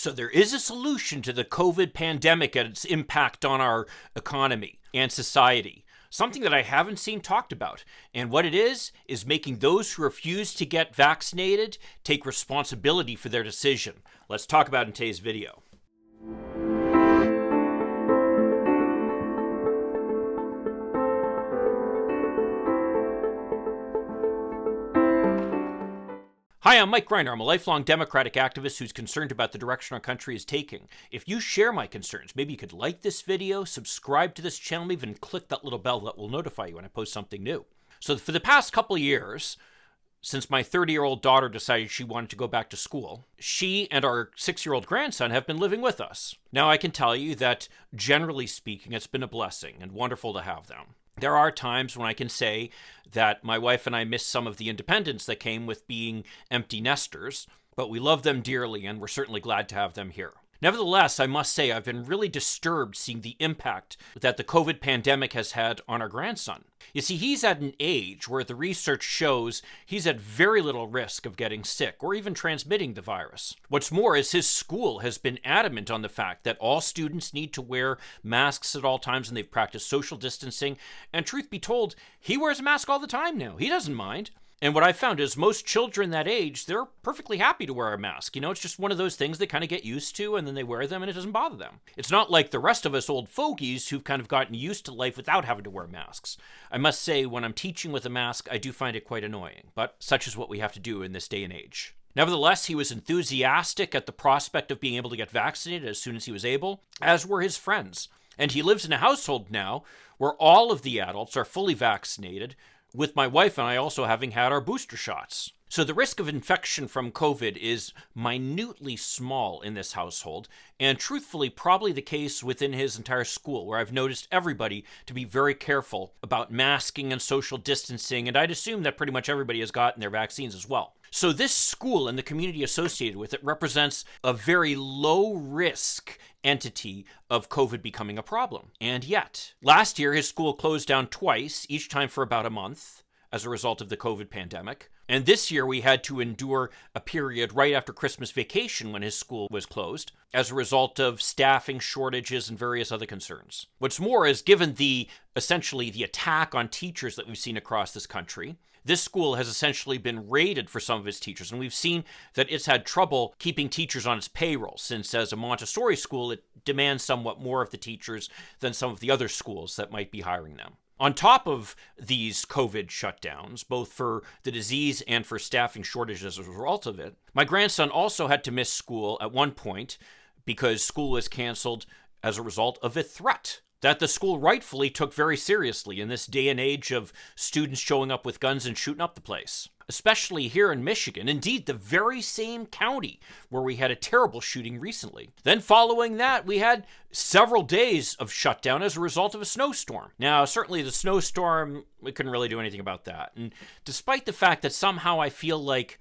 So there is a solution to the COVID pandemic and its impact on our economy and society. Something that I haven't seen talked about. And what it is making those who refuse to get vaccinated take responsibility for their decision. Let's talk about it in today's video. Hi, I'm Mike Reiner. I'm a lifelong Democratic activist who's concerned about the direction our country is taking. If you share my concerns, maybe you could like this video, subscribe to this channel, even click that little bell that will notify you when I post something new. So for the past couple of years, since my 30-year-old daughter decided she wanted to go back to school, she and our 6-year-old grandson have been living with us. Now, I can tell you that, generally speaking, it's been a blessing and wonderful to have them. There are times when I can say that my wife and I miss some of the independence that came with being empty nesters, but we love them dearly and we're certainly glad to have them here. Nevertheless, I must say I've been really disturbed seeing the impact that the COVID pandemic has had on our grandson. You see, he's at an age where the research shows he's at very little risk of getting sick or even transmitting the virus. What's more is his school has been adamant on the fact that all students need to wear masks at all times and they've practiced social distancing. And truth be told, he wears a mask all the time now. He doesn't mind. And what I found is most children that age, they're perfectly happy to wear a mask. You know, it's just one of those things they kind of get used to and then they wear them and it doesn't bother them. It's not like the rest of us old fogies who've kind of gotten used to life without having to wear masks. I must say, when I'm teaching with a mask, I do find it quite annoying, but such is what we have to do in this day and age. Nevertheless, he was enthusiastic at the prospect of being able to get vaccinated as soon as he was able, as were his friends. And he lives in a household now where all of the adults are fully vaccinated, with my wife and I also having had our booster shots. So the risk of infection from COVID is minutely small in this household, and truthfully probably the case within his entire school, where I've noticed everybody to be very careful about masking and social distancing, and I'd assume that pretty much everybody has gotten their vaccines as well. So this school and the community associated with it represents a very low risk entity of COVID becoming a problem. And yet, last year his school closed down twice, each time for about a month, as a result of the COVID pandemic. And this year we had to endure a period right after Christmas vacation when his school was closed as a result of staffing shortages and various other concerns. What's more is, given essentially the attack on teachers that we've seen across this country, this school has essentially been raided for some of its teachers, and we've seen that it's had trouble keeping teachers on its payroll, since as a Montessori school, it demands somewhat more of the teachers than some of the other schools that might be hiring them. On top of these COVID shutdowns, both for the disease and for staffing shortages as a result of it, my grandson also had to miss school at one point because school was canceled as a result of a threat that the school rightfully took very seriously in this day and age of students showing up with guns and shooting up the place. Especially here in Michigan, indeed the very same county where we had a terrible shooting recently. Then following that, we had several days of shutdown as a result of a snowstorm. Now, certainly the snowstorm, we couldn't really do anything about that. And despite the fact that somehow I feel like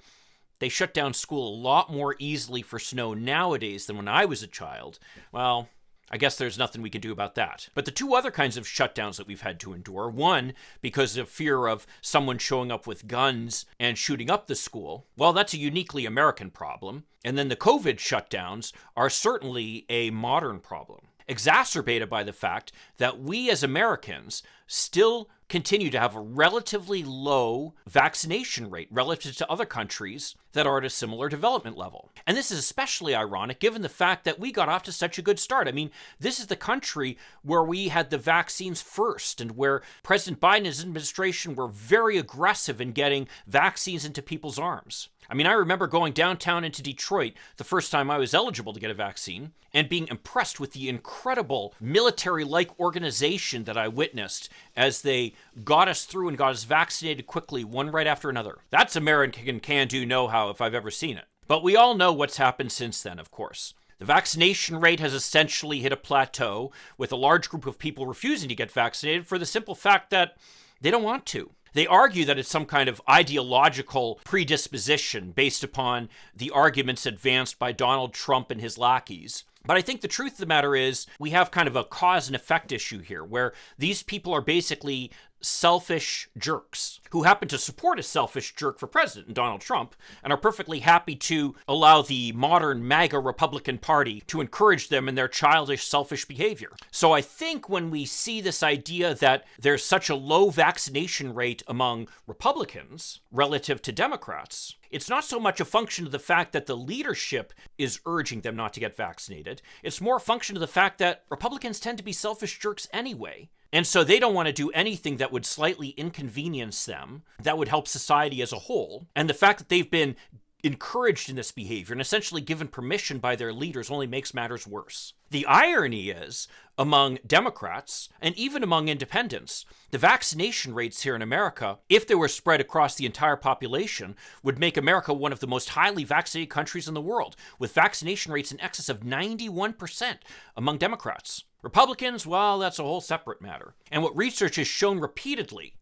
they shut down school a lot more easily for snow nowadays than when I was a child, well, I guess there's nothing we can do about that. But the two other kinds of shutdowns that we've had to endure, one because of fear of someone showing up with guns and shooting up the school, well, that's a uniquely American problem. And then the COVID shutdowns are certainly a modern problem, exacerbated by the fact that we as Americans still continue to have a relatively low vaccination rate relative to other countries that are at a similar development level. And this is especially ironic given the fact that we got off to such a good start. I mean, this is the country where we had the vaccines first and where President Biden and his administration were very aggressive in getting vaccines into people's arms. I mean, I remember going downtown into Detroit the first time I was eligible to get a vaccine and being impressed with the incredible military-like organization that I witnessed as they got us through and got us vaccinated quickly, one right after another. That's American can-do know-how if I've ever seen it. But we all know what's happened since then, of course. The vaccination rate has essentially hit a plateau, with a large group of people refusing to get vaccinated for the simple fact that they don't want to. They argue that it's some kind of ideological predisposition based upon the arguments advanced by Donald Trump and his lackeys. But I think the truth of the matter is we have kind of a cause and effect issue here, where these people are basically selfish jerks who happen to support a selfish jerk for president, Donald Trump, and are perfectly happy to allow the modern MAGA Republican Party to encourage them in their childish, selfish behavior. So I think when we see this idea that there's such a low vaccination rate among Republicans relative to Democrats, it's not so much a function of the fact that the leadership is urging them not to get vaccinated. It's more a function of the fact that Republicans tend to be selfish jerks anyway. And so they don't want to do anything that would slightly inconvenience them, that would help society as a whole. And the fact that they've been encouraged in this behavior and essentially given permission by their leaders only makes matters worse. The irony is, among Democrats and even among independents, the vaccination rates here in America, if they were spread across the entire population, would make America one of the most highly vaccinated countries in the world, with vaccination rates in excess of 91% among Democrats. Republicans, well, that's a whole separate matter. And what research has shown repeatedly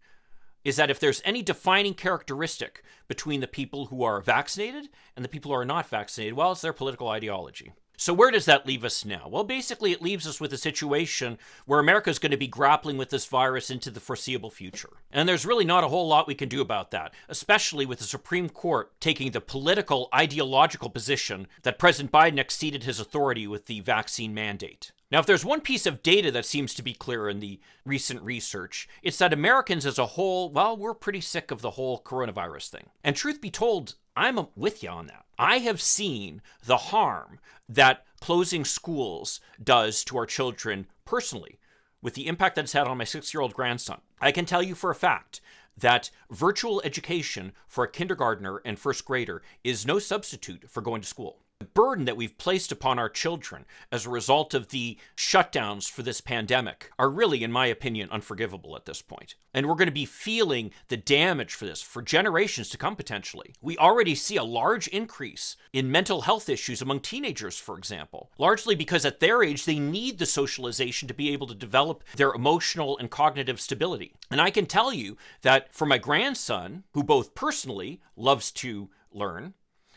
is that if there's any defining characteristic between the people who are vaccinated and the people who are not vaccinated, well, it's their political ideology. So where does that leave us now? Well, basically it leaves us with a situation where America is going to be grappling with this virus into the foreseeable future. And there's really not a whole lot we can do about that, especially with the Supreme Court taking the political, ideological position that President Biden exceeded his authority with the vaccine mandate. Now, if there's one piece of data that seems to be clear in the recent research, it's that Americans as a whole, well, we're pretty sick of the whole coronavirus thing. And truth be told, I'm with you on that. I have seen the harm that closing schools does to our children personally, with the impact that it's had on my 6-year-old grandson. I can tell you for a fact that virtual education for a kindergartner and first grader is no substitute for going to school. The burden that we've placed upon our children as a result of the shutdowns for this pandemic are really, in my opinion, unforgivable at this point. And we're going to be feeling the damage for this for generations to come, potentially. We already see a large increase in mental health issues among teenagers, for example, largely because at their age, they need the socialization to be able to develop their emotional and cognitive stability. And I can tell you that for my grandson, who both personally loves to learn,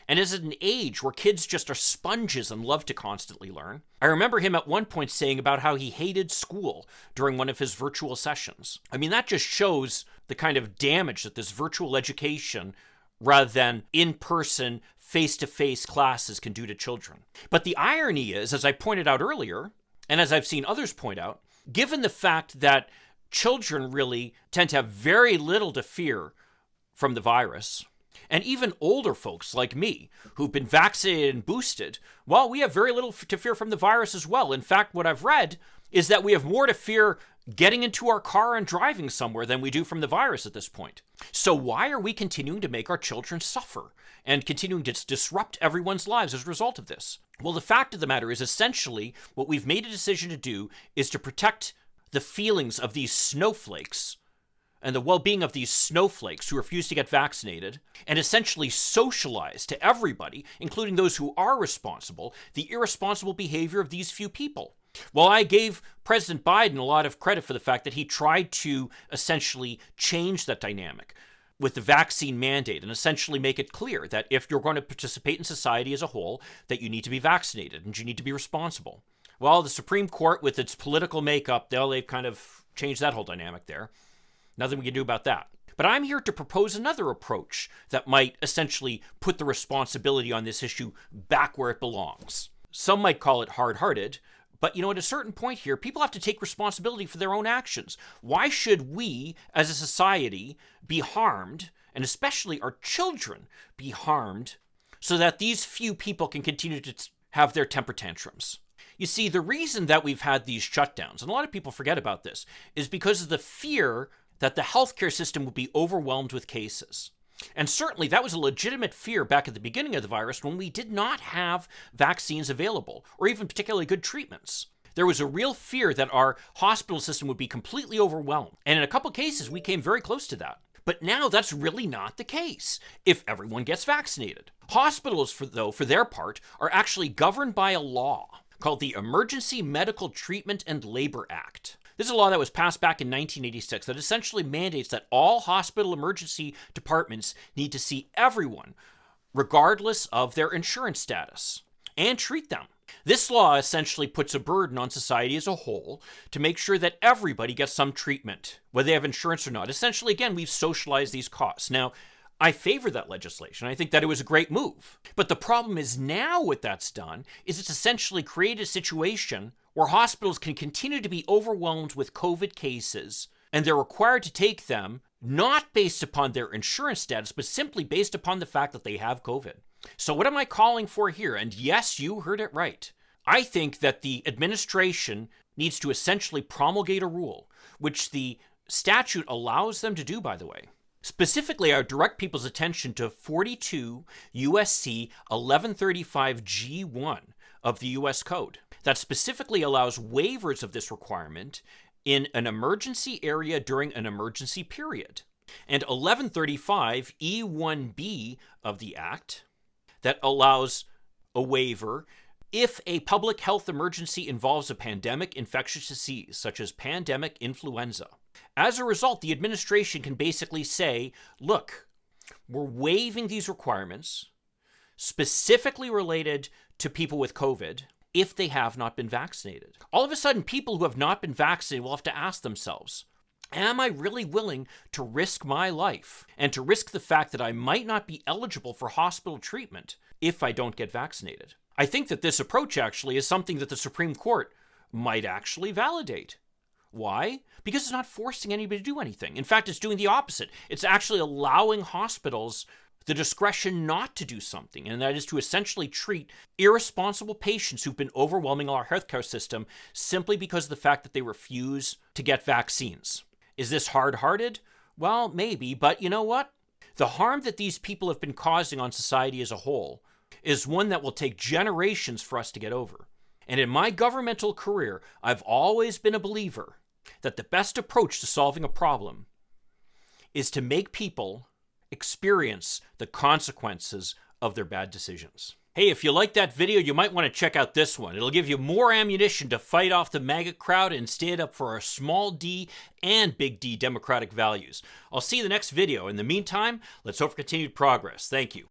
and is at an age where kids just are sponges and love to constantly learn. I remember him at one point saying about how he hated school during one of his virtual sessions. I mean, that just shows the kind of damage that this virtual education, rather than in-person, face-to-face classes can do to children. But the irony is, as I pointed out earlier, and as I've seen others point out, given the fact that children really tend to have very little to fear from the virus, and even older folks like me, who've been vaccinated and boosted, well, we have very little to fear from the virus as well. In fact, what I've read is that we have more to fear getting into our car and driving somewhere than we do from the virus at this point. So why are we continuing to make our children suffer and continuing to disrupt everyone's lives as a result of this? Well, the fact of the matter is essentially what we've made a decision to do is to protect the feelings of these snowflakes and the well-being of these snowflakes who refuse to get vaccinated, and essentially socialize to everybody, including those who are responsible, the irresponsible behavior of these few people. Well, I gave President Biden a lot of credit for the fact that he tried to essentially change that dynamic with the vaccine mandate and essentially make it clear that if you're going to participate in society as a whole, that you need to be vaccinated and you need to be responsible. Well, the Supreme Court, with its political makeup, they've kind of changed that whole dynamic there. Nothing we can do about that. But I'm here to propose another approach that might essentially put the responsibility on this issue back where it belongs. Some might call it hard-hearted, but at a certain point here, people have to take responsibility for their own actions. Why should we, as a society, be harmed, and especially our children be harmed, so that these few people can continue to have their temper tantrums? You see, the reason that we've had these shutdowns, and a lot of people forget about this, is because of the fear that the healthcare system would be overwhelmed with cases. And certainly that was a legitimate fear back at the beginning of the virus when we did not have vaccines available, or even particularly good treatments. There was a real fear that our hospital system would be completely overwhelmed. And in a couple cases, we came very close to that. But now that's really not the case if everyone gets vaccinated. Hospitals, for their part, are actually governed by a law called the Emergency Medical Treatment and Labor Act. This is a law that was passed back in 1986 that essentially mandates that all hospital emergency departments need to see everyone, regardless of their insurance status, and treat them. This law essentially puts a burden on society as a whole to make sure that everybody gets some treatment, whether they have insurance or not. Essentially, again, we've socialized these costs. Now, I favor that legislation. I think that it was a great move. But the problem is now what that's done is it's essentially created a situation where hospitals can continue to be overwhelmed with COVID cases, and they're required to take them not based upon their insurance status, but simply based upon the fact that they have COVID. So what am I calling for here? And yes, you heard it right. I think that the administration needs to essentially promulgate a rule, which the statute allows them to do, by the way. Specifically, I would direct people's attention to 42 USC 1135 G1 of the US Code. That specifically allows waivers of this requirement in an emergency area during an emergency period. And 1135 E1B of the Act that allows a waiver if a public health emergency involves a pandemic infectious disease, such as pandemic influenza. As a result, the administration can basically say, look, we're waiving these requirements specifically related to people with COVID if they have not been vaccinated. All of a sudden, people who have not been vaccinated will have to ask themselves, am I really willing to risk my life and to risk the fact that I might not be eligible for hospital treatment if I don't get vaccinated? I think that this approach actually is something that the Supreme Court might actually validate. Why? Because it's not forcing anybody to do anything. In fact, it's doing the opposite. It's actually allowing hospitals the discretion not to do something, and that is to essentially treat irresponsible patients who've been overwhelming our healthcare system simply because of the fact that they refuse to get vaccines. Is this hard-hearted? Well, maybe, but you know what? The harm that these people have been causing on society as a whole is one that will take generations for us to get over. And in my governmental career, I've always been a believer that the best approach to solving a problem is to make people experience the consequences of their bad decisions. Hey, if you like that video, you might want to check out this one. It'll give you more ammunition to fight off the MAGA crowd and stand up for our small d and big D democratic values. I'll see you in the next video. In the meantime, let's hope for continued progress. Thank you.